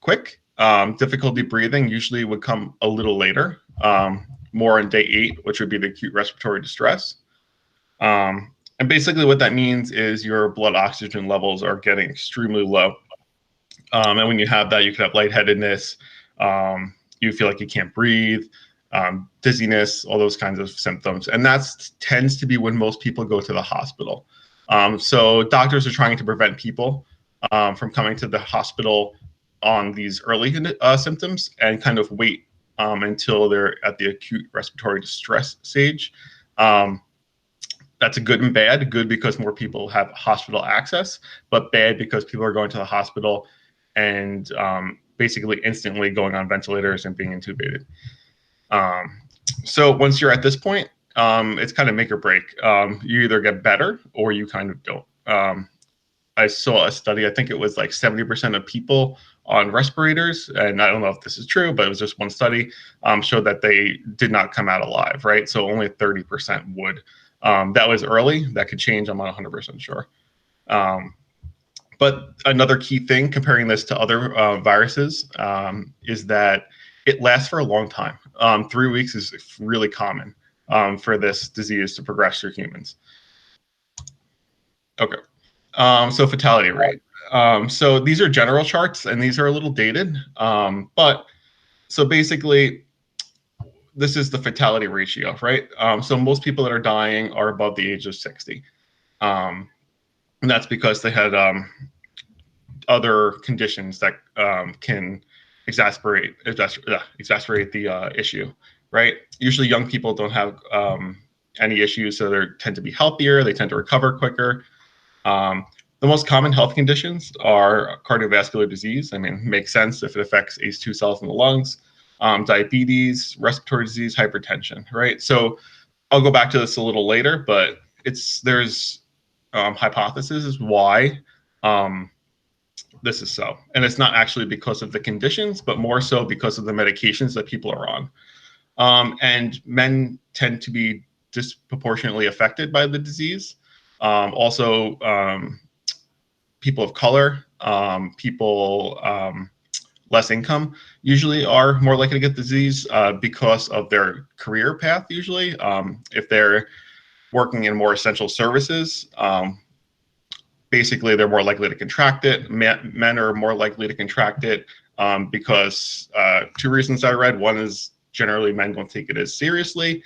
quick. Difficulty breathing usually would come a little later, more on day 8, which would be the acute respiratory distress. And basically what that means is your blood oxygen levels are getting extremely low. And when you have that, you can have lightheadedness, you feel like you can't breathe, dizziness, all those kinds of symptoms. And that tends to be when most people go to the hospital. So doctors are trying to prevent people from coming to the hospital on these early symptoms and kind of wait until they're at the acute respiratory distress stage. That's a good and bad. Good because more people have hospital access, but bad because people are going to the hospital and basically instantly going on ventilators and being intubated. So once you're at this point, it's kind of make or break. You either get better or you kind of don't. I saw a study, I think it was like 70% of people on respirators, and I don't know if this is true, but it was just one study, showed that they did not come out alive, right? So only 30% would. That was early. That could change. I'm not 100% sure. But another key thing comparing this to other viruses is that it lasts for a long time. 3 weeks is really common for this disease to progress through humans. Okay. So fatality rate. So these are general charts, and these are a little dated. But so basically, this is the fatality ratio, right? So most people that are dying are above the age of 60. And that's because they had other conditions that can exacerbate the issue, right? Usually young people don't have any issues, so they tend to be healthier, they tend to recover quicker. The most common health conditions are cardiovascular disease. I mean, it makes sense if it affects ACE2 cells in the lungs, diabetes, respiratory disease, hypertension, right? So I'll go back to this a little later, but there's hypotheses why this is so. And it's not actually because of the conditions, but more so because of the medications that people are on. And men tend to be disproportionately affected by the disease. Also, people of color, people less income usually are more likely to get the disease because of their career path usually. If they're working in more essential services, basically they're more likely to contract it. Men are more likely to contract it because 2 reasons I read. One is generally men don't take it as seriously.